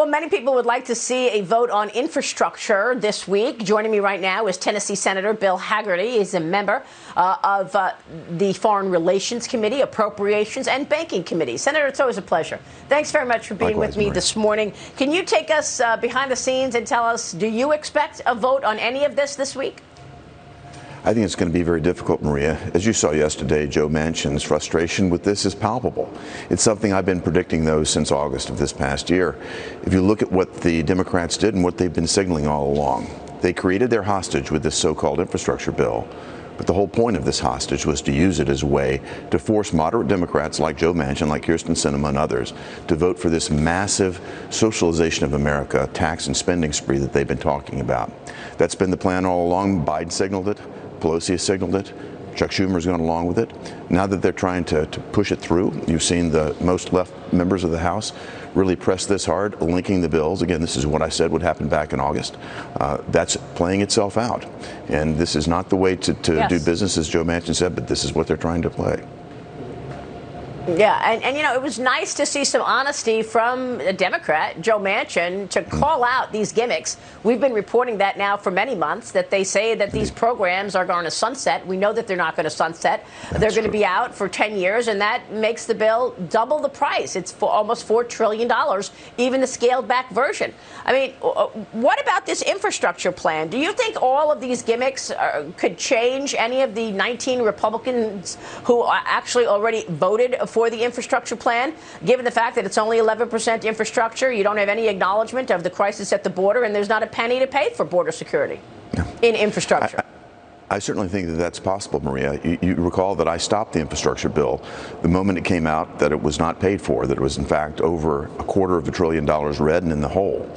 Well, many people would like to see a vote on infrastructure this week. Joining me right now is Tennessee Senator Bill Hagerty. He's a member of the Foreign Relations Committee, Appropriations and Banking Committee. Senator, it's always a pleasure. Thanks very much for being with me this morning. Can you take us behind the scenes and tell us, do you expect a vote on any of this week? I think it's going to be very difficult, Maria. As you saw yesterday, Joe Manchin's frustration with this is palpable. It's something I've been predicting, though, since August of this past year. If you look at what the Democrats did and what they've been signaling all along, they created their hostage with this so-called infrastructure bill. But the whole point of this hostage was to use it as a way to force moderate Democrats like Joe Manchin, like Kyrsten Sinema and others, to vote for this massive socialization of America, tax and spending spree that they've been talking about. That's been the plan all along. Biden signaled it. Pelosi has signaled it. Chuck Schumer's gone along with it. Now that they're trying to push it through, you've seen the most left members of the House really press this hard, linking the bills. Again, this is what I said would happen back in August. That's playing itself out. And this is not the way to do business, as Joe Manchin said, but this is what they're trying to play. Yeah, and you know, it was nice to see some honesty from a Democrat, Joe Manchin, to call out these gimmicks. We've been reporting that now for many months, that they say that these programs are going to sunset. We know that they're not going to sunset. They're going to be out for 10 years, and that makes the bill double the price. It's for almost $4 trillion, even the scaled-back version. I mean, what about this infrastructure plan? Do you think all of these gimmicks could change any of the 19 Republicans who actually already voted for the infrastructure plan, given the fact that it's only 11% infrastructure? You don't have any acknowledgement of the crisis at the border, and there's not a penny to pay for border security in infrastructure. I certainly think that that's possible, Maria. You recall that I stopped the infrastructure bill the moment it came out that it was not paid for, that it was in fact over $250 billion red and in the hole.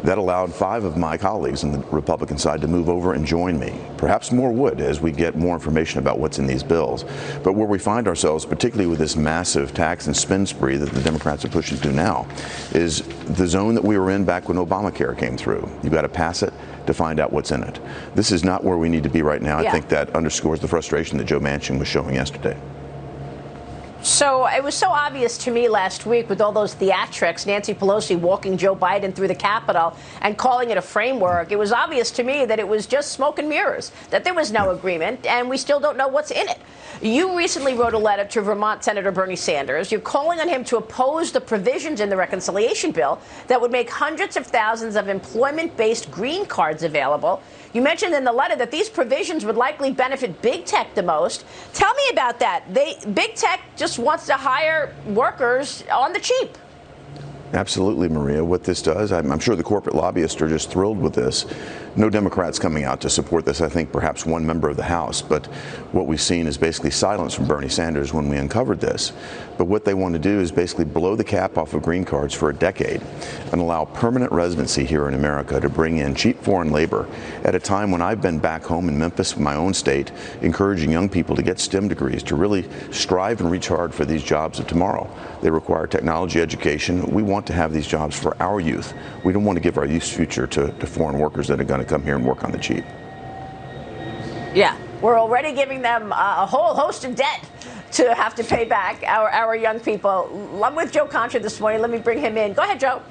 That allowed 5 of my colleagues on the Republican side to move over and join me. Perhaps more would as we get more information about what's in these bills. But where we find ourselves, particularly with this massive tax and spend spree that the Democrats are pushing through now, is the zone that we were in back when Obamacare came through. You've got to pass it to find out what's in it. This is not where we need to be right now. I think that underscores the frustration that Joe Manchin was showing yesterday. So it was so obvious to me last week with all those theatrics, Nancy Pelosi walking Joe Biden through the Capitol and calling it a framework. It was obvious to me that it was just smoke and mirrors, that there was no agreement, and we still don't know what's in it. You recently wrote a letter to Vermont Senator Bernie Sanders. You're calling on him to oppose the provisions in the reconciliation bill that would make hundreds of thousands of employment-based green cards available. You mentioned in the letter that these provisions would likely benefit big tech the most. Tell me about that. Big tech just wants to hire workers on the cheap. Absolutely, Maria. What this does, I'm sure the corporate lobbyists are just thrilled with this. No Democrats coming out to support this. I think perhaps one member of the House. But what we've seen is basically silence from Bernie Sanders when we uncovered this. But what they want to do is basically blow the cap off of green cards for a decade and allow permanent residency here in America to bring in cheap foreign labor at a time when I've been back home in Memphis, my own state, encouraging young people to get STEM degrees, to really strive and reach hard for these jobs of tomorrow. They require technology education. We want to have these jobs for our youth. We don't want to give our youth's future to foreign workers that are going to come here and work on the cheap. Yeah, we're already giving them a whole host of debt to have to pay back our young people. I'm with Joe Concha this morning. Let me bring him in. Go ahead, Joe.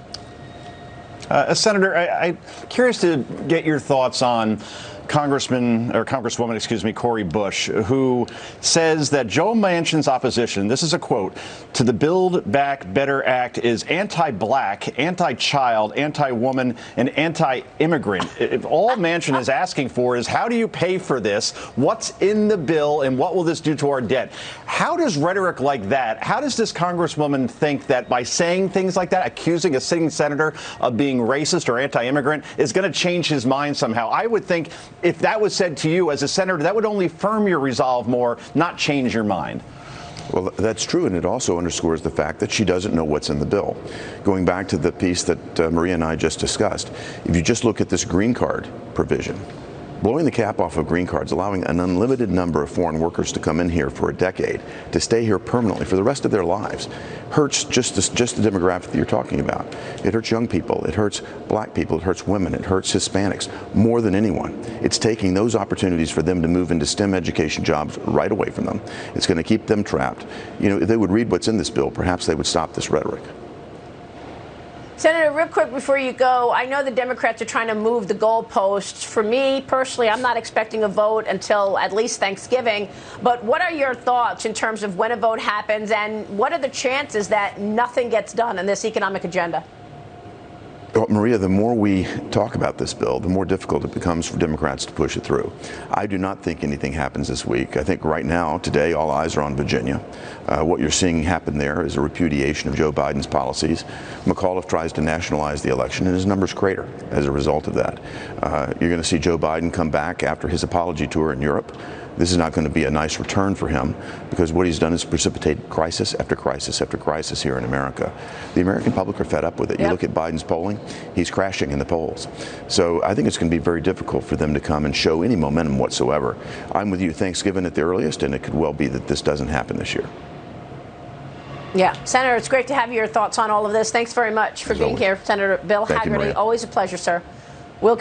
Senator, I'm curious to get your thoughts on Congresswoman, Cori Bush, who says that Joe Manchin's opposition, this is a quote, to the Build Back Better Act is anti-black, anti-child, anti-woman, and anti-immigrant. If all Manchin is asking for is how do you pay for this, what's in the bill, and what will this do to our debt? How does rhetoric like that, how does this Congresswoman think that by saying things like that, accusing a sitting senator of being racist or anti-immigrant, is going to change his mind somehow? I would think if that was said to you as a senator, that would only firm your resolve more, not change your mind. Well, that's true, and it also underscores the fact that she doesn't know what's in the bill. Going back to the piece that Maria and I just discussed, if you just look at this green card provision, blowing the cap off of green cards, allowing an unlimited number of foreign workers to come in here for a decade, to stay here permanently for the rest of their lives, hurts just the demographic that you're talking about. It hurts young people, it hurts black people, it hurts women, it hurts Hispanics more than anyone. It's taking those opportunities for them to move into STEM education jobs right away from them. It's going to keep them trapped. You know, if they would read what's in this bill, perhaps they would stop this rhetoric. Senator, real quick before you go, I know the Democrats are trying to move the goalposts. For me, personally, I'm not expecting a vote until at least Thanksgiving. But what are your thoughts in terms of when a vote happens, and what are the chances that nothing gets done on this economic agenda? Well, Maria, the more we talk about this bill, the more difficult it becomes for Democrats to push it through. I do not think anything happens this week. I think right now, today, all eyes are on Virginia. What you're seeing happen there is a repudiation of Joe Biden's policies. McAuliffe tries to nationalize the election, and his numbers crater as a result of that. You're going to see Joe Biden come back after his apology tour in Europe. This is not going to be a nice return for him, because what he's done is precipitate crisis after crisis after crisis here in America. The American public are fed up with it. Yep. You look at Biden's polling, he's crashing in the polls. So I think it's going to be very difficult for them to come and show any momentum whatsoever. I'm with you, Thanksgiving at the earliest, and it could well be that this doesn't happen this year. Yeah. Senator, it's great to have your thoughts on all of this. Thanks very much for being here, Senator Bill Thank you, Hagerty. Maria. Always a pleasure, sir. We'll